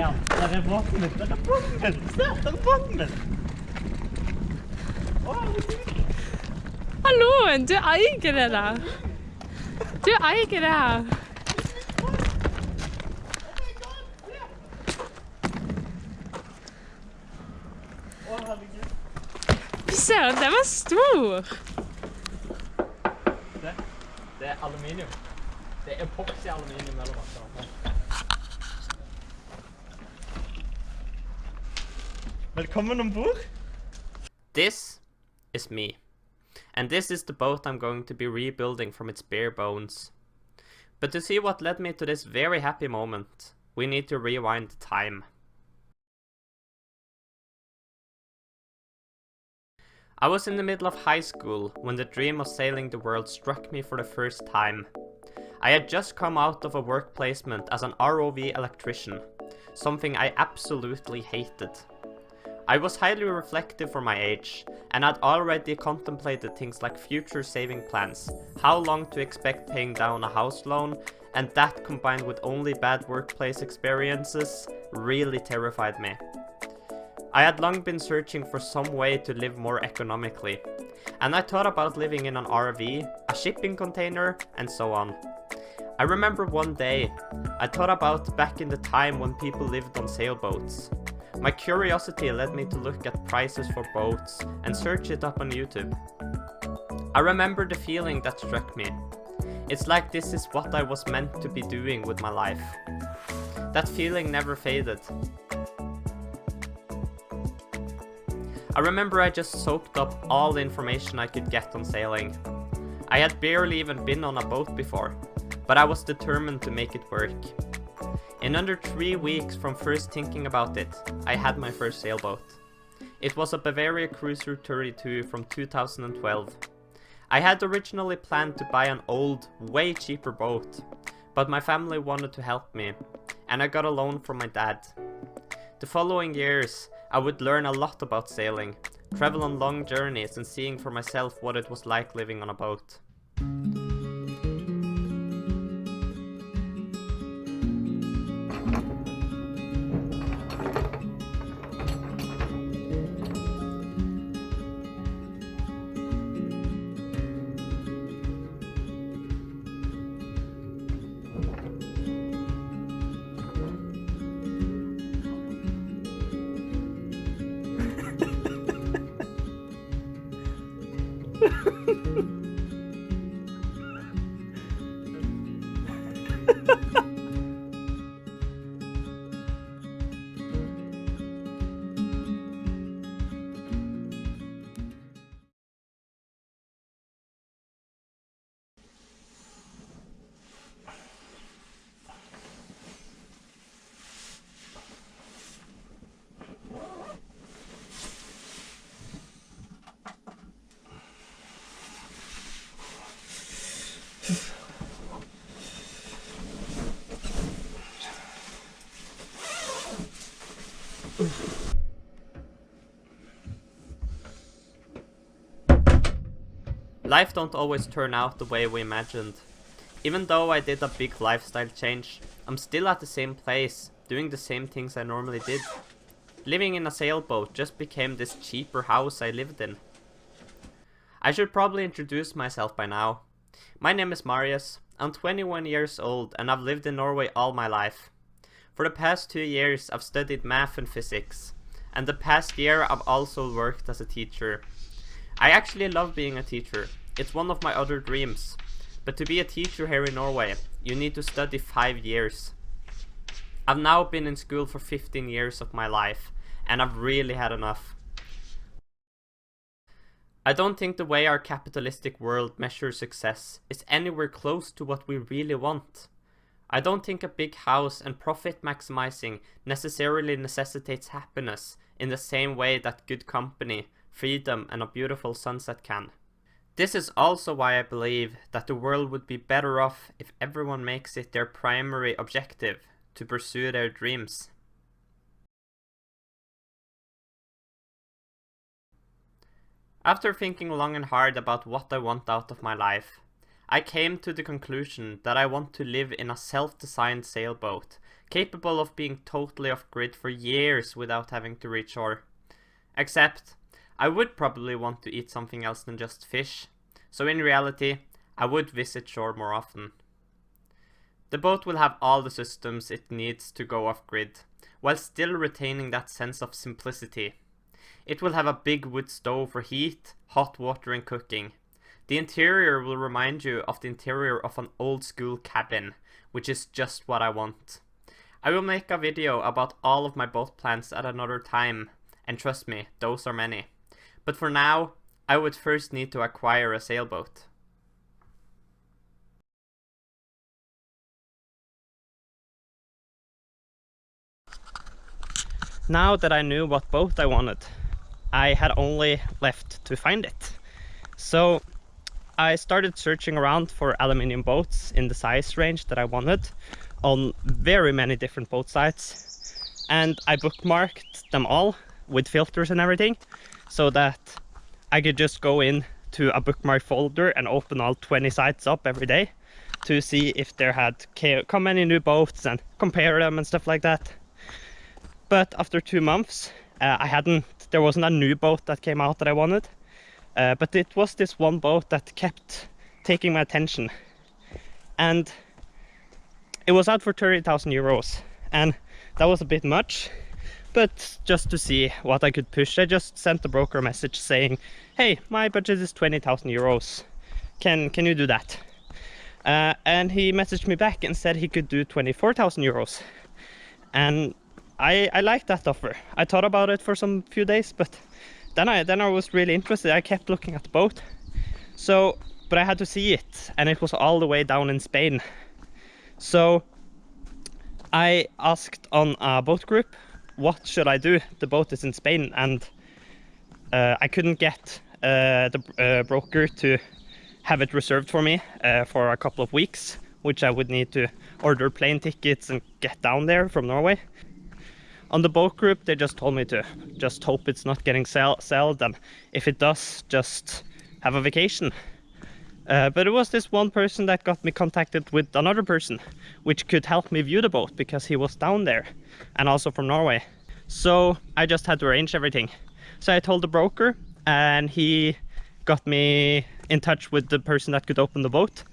her. Der båten min. Der båten min. Se, der båten min. Hallo, du eier det der. Du eier det her. Fy søren, den var stor. Det er aluminium. Det er epoxy aluminium eller hva. Velkommen ombord. This is me. And this is the boat I'm going to be rebuilding from its bare bones. But to see what led me to this very happy moment, we need to rewind time. I was in the middle of high school when the dream of sailing the world struck me for the first time. I had just come out of a work placement as an ROV electrician, something I absolutely hated. I was highly reflective for my age, and had already contemplated things like future saving plans, how long to expect paying down a house loan, and that combined with only bad workplace experiences really terrified me. I had long been searching for some way to live more economically, and I thought about living in an RV, a shipping container, and so on. I remember one day, I thought about back in the time when people lived on sailboats. My curiosity led me to look at prices for boats and search it up on YouTube. I remember the feeling that struck me. It's like this is what I was meant to be doing with my life. That feeling never faded. I remember I just soaked up all the information I could get on sailing. I had barely even been on a boat before, but I was determined to make it work. In under 3 weeks from first thinking about it, I had my first sailboat. It was a Bavaria Cruiser 32 from 2012. I had originally planned to buy an old, way cheaper boat, but my family wanted to help me, and I got a loan from my dad. The following years, I would learn a lot about sailing, travel on long journeys and seeing for myself what it was like living on a boat. Life don't always turn out the way we imagined. Even though I did a big lifestyle change, I'm still at the same place, doing the same things I normally did. Living in a sailboat just became this cheaper house I lived in. I should probably introduce myself by now. My name is Marius, I'm 21 years old and I've lived in Norway all my life. For the past 2 years I've studied math and physics, and the past year I've also worked as a teacher. I actually love being a teacher. It's one of my other dreams. But to be a teacher here in Norway, you need to study 5 years. I've now been in school for 15 years of my life, and I've really had enough. I don't think the way our capitalistic world measures success is anywhere close to what we really want. I don't think a big house and profit maximizing necessarily necessitates happiness in the same way that good company, freedom and a beautiful sunset can. This is also why I believe that the world would be better off if everyone makes it their primary objective to pursue their dreams. After thinking long and hard about what I want out of my life, I came to the conclusion that I want to live in a self-designed sailboat, capable of being totally off-grid for years without having to reach shore. Except, I would probably want to eat something else than just fish, so in reality, I would visit shore more often. The boat will have all the systems it needs to go off-grid, while still retaining that sense of simplicity. It will have a big wood stove for heat, hot water and cooking. The interior will remind you of the interior of an old school cabin, which is just what I want. I will make a video about all of my boat plans at another time, and trust me, those are many. But for now, I would first need to acquire a sailboat. Now that I knew what boat I wanted, I had only left to find it. So I started searching around for aluminium boats in the size range that I wanted on very many different boat sites, and I bookmarked them all with filters and everything so that I could just go in to a bookmark folder and open all 20 sites up every day to see if there had come any new boats and compare them and stuff like that. But after 2 months, there wasn't a new boat that came out that I wanted, but it was this one boat that kept taking my attention, and it was out for 30,000 euros, and that was a bit much. But just to see what I could push, I just sent the broker a message saying, hey, my budget is 20,000 euros, can you do that? And he messaged me back and said he could do 24,000 euros, and I liked that offer. I thought about it for some few days, but then I was really interested. I kept looking at the boat. So, but I had to see it, and it was all the way down in Spain. So I asked on a boat group, what should I do? The boat is in Spain, and I couldn't get the broker to have it reserved for me for a couple of weeks, which I would need to order plane tickets and get down there from Norway. On the boat group, they just told me to just hope it's not getting sold, and if it does, just have a vacation. But it was this one person that got me contacted with another person, which could help me view the boat because he was down there and also from Norway. So I just had to arrange everything. So I told the broker, and he got me in touch with the person that could open the boat.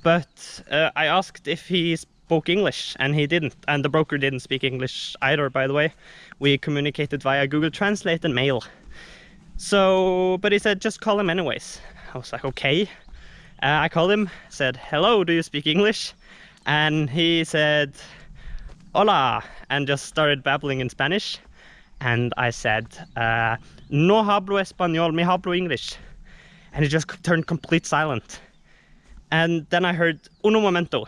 But I asked if he spoke English, and he didn't, and the broker didn't speak English either, by the way. We communicated via Google Translate and mail. So, but he said just call him anyways. I was like, okay. I called him, said, hello, do you speak English? And he said, hola, and just started babbling in Spanish. And I said, no hablo español, me hablo English. And he just turned complete silent. And then I heard, uno momento.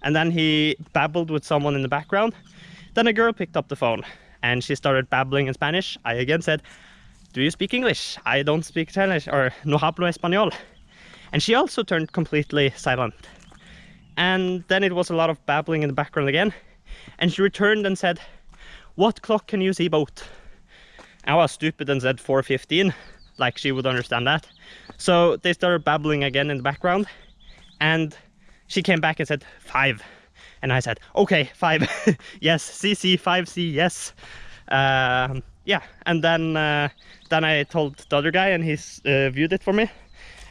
And then he babbled with someone in the background. Then a girl picked up the phone, and she started babbling in Spanish. I again said, do you speak English? I don't speak Spanish, or no hablo español. And she also turned completely silent. And then it was a lot of babbling in the background again. And she returned and said, what clock can you see boat? I was stupid and said 4:15, like she would understand that. So they started babbling again in the background. And she came back and said 5. And I said, okay, 5. Yes, CC, 5C, yes. Yeah, and then I told the other guy, and he's viewed it for me.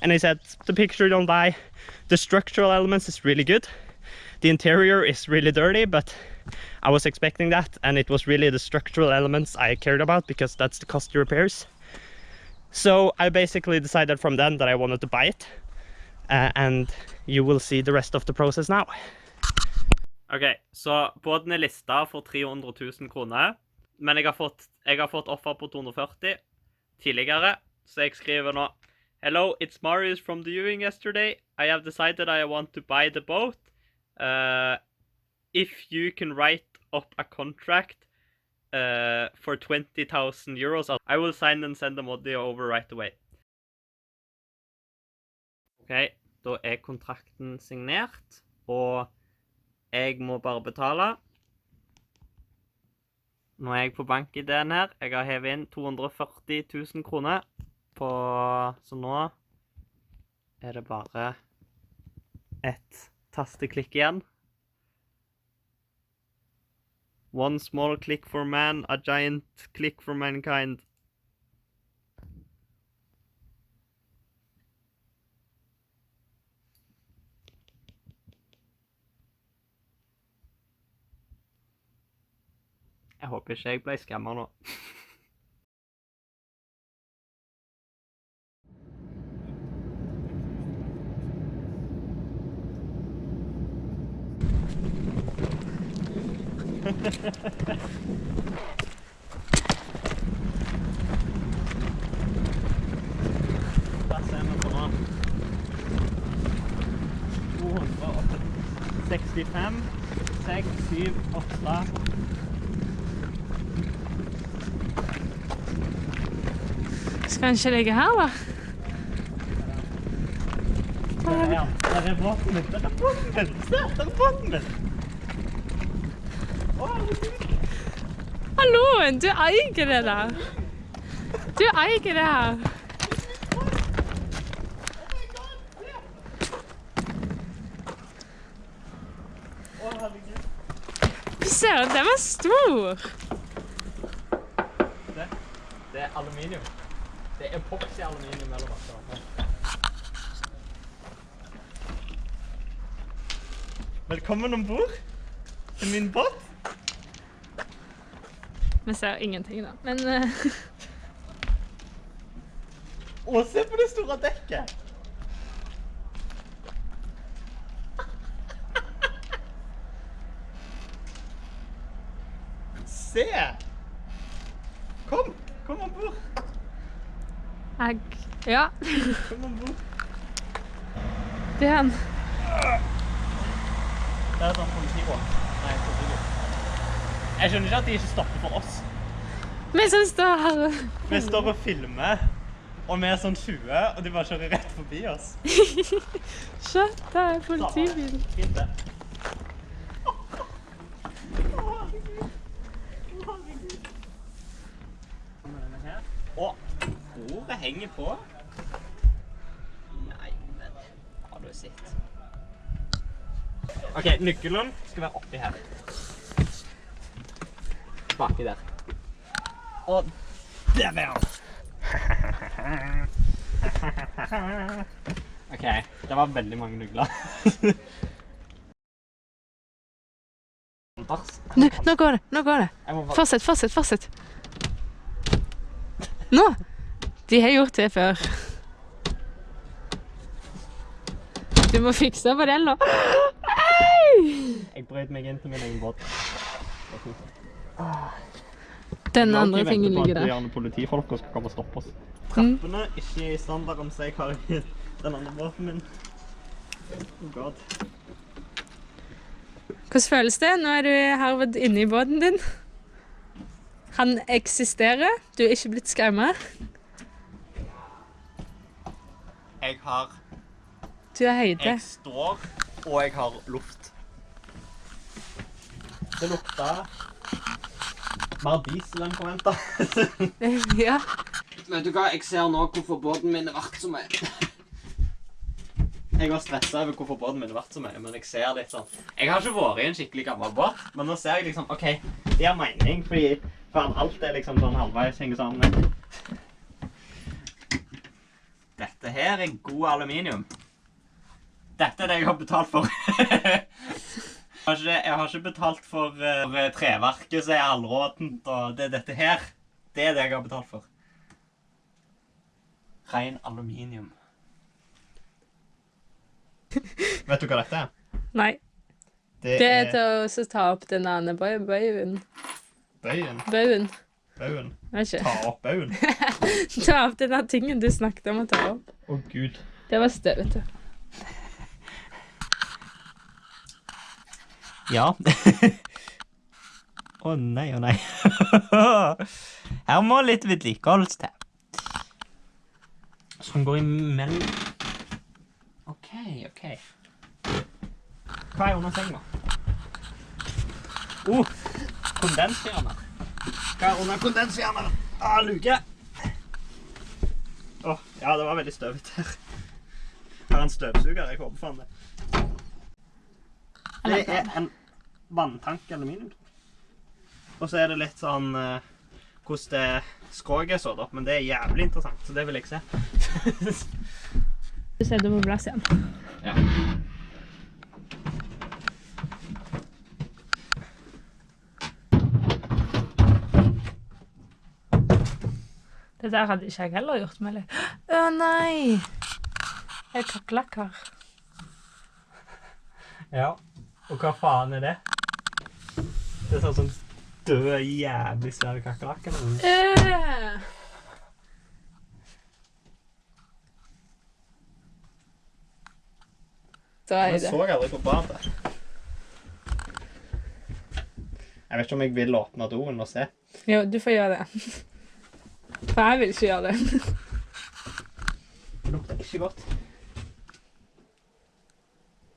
And he said, the picture don't lie. The structural elements is really good. The interior is really dirty, but I was expecting that, and it was really the structural elements I cared about because that's the costly repairs. So I basically decided from then that I wanted to buy it, and you will see the rest of the process now. Ok, så båten lista for 300 000 kroner, men jeg har fått offer på 240 tidligere, så jeg skriver nå, hello, it's Marius from the viewing yesterday. I have decided I want to buy the boat. If you can write up a contract for 20,000 euros, I will sign and send the money over right away. Ok, da kontrakten signert, og jeg må bare betale. Nå jeg på bankideen her. Jeg har hevet inn 240 000 kroner på, så nå det bare et tasteklikk igjen. One small click for man, a giant click for mankind. Jeg håper ikke jeg ble skammet nå. Hva ser vi på nå? 265, 6, 7, 8. Skal han ikke ligge her, da? Der er båten min! Der er båten min! Se, der er båten min! Hallo, du eier det der. Du eier det her. Fy søren, den var stor. Det er aluminium. Det er epoxy aluminium eller hva det er. Velkommen ombord til min båt. Vi ser ingenting da, men... Å, se på det store dekket! Se! Kom ombord! Ja. Kom ombord. Det er han. Det er sånn politibåt. Nei, politibåt. Jeg skjønner ikke at de ikke stopper for oss. Vi som står her. Vi står og filmer, og vi er sånn 20, og de bare kjører rett forbi oss. Se, der er politibilen. Fint det. Og bordet henger på. Nei, men har du sett? Ok, nøkkelen skal være oppi her. Baki der. Og der er han! Ok, det var veldig mange nøkler. Nå går det. Fortsett. Nå! De har gjort det før. Du må fikse på den nå. Jeg brøt meg inn til min egen båt. Den andre tingen ligger der. Gjerne politifolk skal komme og stoppe oss. Trappene er ikke i standard om seg har i den andre båten min. Oh god. Hvordan føles det? Nå er du her inne i båten din. Han eksisterer. Du er ikke blitt skammet. Jeg har... Du er høyde. Jeg står, og jeg har luft. Det lukter... mer diesel enn forventet. Ja. Vet du hva? Jeg ser nå hvorfor båten min er verdt så mye. Jeg var stresset over hvorfor båten min er verdt så mye, men jeg ser litt sånn... Jeg har ikke vært i en skikkelig gammel båt, men nå ser jeg liksom, ok, det har mening, fordi alt er liksom sånn halvveis henger sammen. Dette her er god aluminium. Dette er det jeg har betalt for. Jeg har ikke betalt for treverket som er halvråtent, og det er dette her. Det er det jeg har betalt for. Ren aluminium. Vet du hva dette er? Nei. Det er til å ta opp den andre bøyen. Bøyen? Bøyen. Bøyen? Vet ikke. Ta opp bøyen? Ta opp denne tingen du snakket om å ta opp. Å Gud. Det var støvete. Ja. Å nei, å nei. Her må litt vedlikeholdes til. Sånn går imellom. Ok. Hva er under senga? Kondensfjerner. Hva er under kondensfjerner? Luke. Ja, det var veldig støvet her. Her er en støvsuger, jeg håper faen det. Det er en vanntank aluminium. Og så det litt sånn hvordan det skroget så da, men det jævlig interessant, så det vil jeg se. Du setter på plass igjen. Ja. Det der hadde ikke jeg heller gjort med litt. Nei! Jeg kakerlakker. Ja, og hva faen det? Det sånn som døde jævlig svære kakerlakker. Så Jeg så aldri på badet. Jeg vet ikke om jeg vil åpne doen og se. Jo, du får gjøre det. For jeg vil ikke gjøre det. Det lukter ikke godt.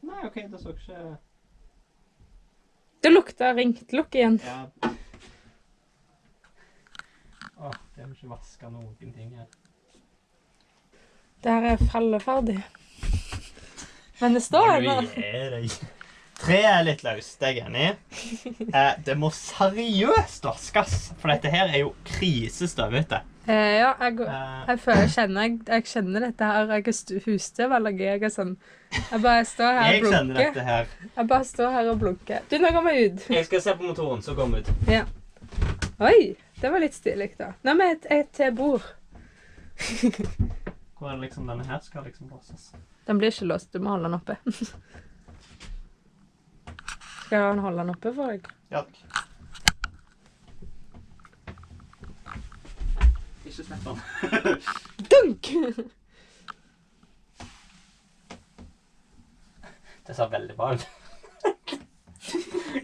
Nei, ok, det så ikke... Det lukter ringt lukk igjen. Ja. Åh, det har ikke vasket noen ting her. Det her falleferdig. Men det står her nå. Treet litt løst, det jeg enig i. Det må seriøst vaskes, for dette her jo krisestøvete. Ja, jeg føler, jeg kjenner dette her. Jeg husstøvallergi, jeg sånn. Jeg bare står her og blunker. Jeg kjenner dette her. Jeg bare står her og blunker. Du, nå går vi ut. Jeg skal se på motoren, så går vi ut. Ja. Oi, det var litt stilig da. Nå med et bord. Hvor det liksom denne her skal liksom låses? Den blir ikke låst, du må holde den oppe. Skal jeg holde den oppe for deg? Ja, takk. Ikke slipp den. Dunk! Det ser veldig bra ut.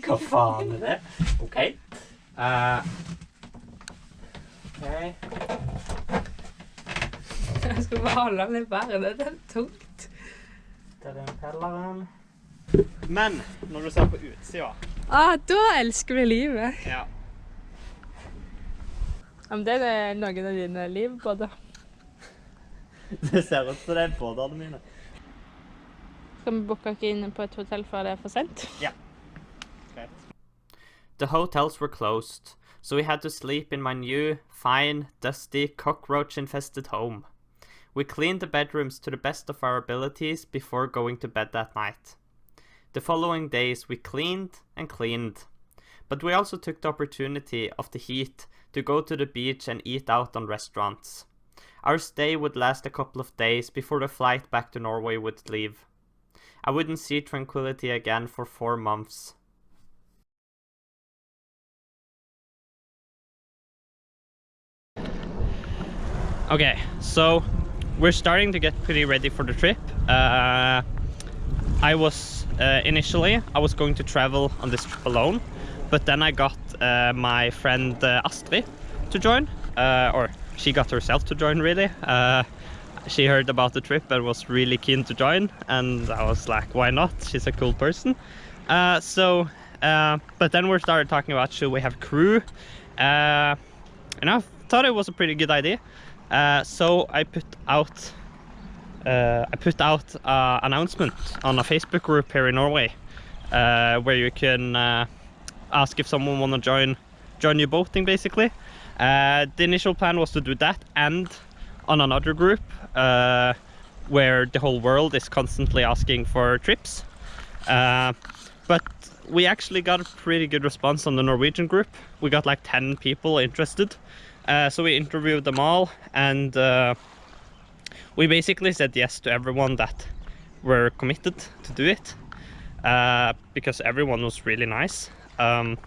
Hva faen det? Ok. Jeg skulle bare holde den litt bedre, det er tungt. Det den pelleren. Men, når du ser på utsida... Da elsker vi livet. Ja. Men det noen av dine livbåter. Det ser ut som det båtene mine. Skal vi booke oss inn på et hotell før det for sent? Ja. Greit. The hotels were closed, so we had to sleep in my new, fine, dusty, cockroach-infested home. We cleaned the bedrooms to the best of our abilities before going to bed that night. The following days we cleaned and cleaned, but we also took the opportunity of the heat to go to the beach and eat out on restaurants. Our stay would last a couple of days before the flight back to Norway would leave. I wouldn't see Tranquility again for 4 months. Okay, so we're starting to get pretty ready for the trip. Initially I was going to travel on this trip alone, but then I got my friend Astrid to join, or she got herself to join really. She heard about the trip and was really keen to join, and I was like, why not? She's a cool person. But then we started talking about should we have crew, and I thought it was a pretty good idea. So I put out an announcement on a Facebook group here in Norway, where you can ask if someone want to join you boating basically. The initial plan was to do that and on another group where the whole world is constantly asking for trips. But we actually got a pretty good response on the Norwegian group. We got like 10 people interested. So we interviewed them all, and we basically said yes to everyone that were committed to do it, because everyone was really nice. And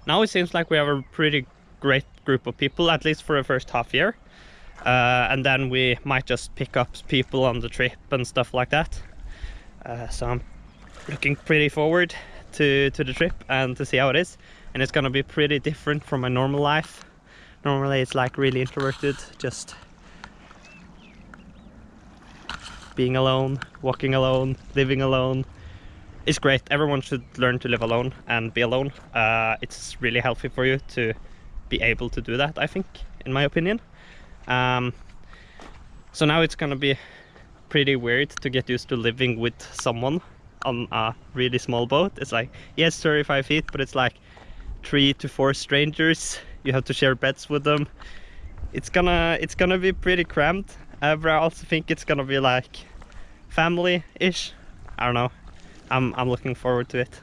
now it seems like we have a pretty great group of people, at least for the first half year. And then we might just pick up people on the trip and stuff like that. So I'm looking pretty forward to the trip and to see how it is. And it's gonna be pretty different from my normal life. Normally it's like really introverted, just being alone, walking alone, living alone. It's great. Everyone should learn to live alone and be alone. It's really healthy for you to be able to do that, I think, in my opinion. So now it's gonna be pretty weird to get used to living with someone on a really small boat. It's like, yes, 35 feet, but it's like 3 to 4 strangers. You have to share beds with them. It's gonna be pretty cramped, but I also think it's gonna be like family-ish. I don't know. I'm looking forward to it.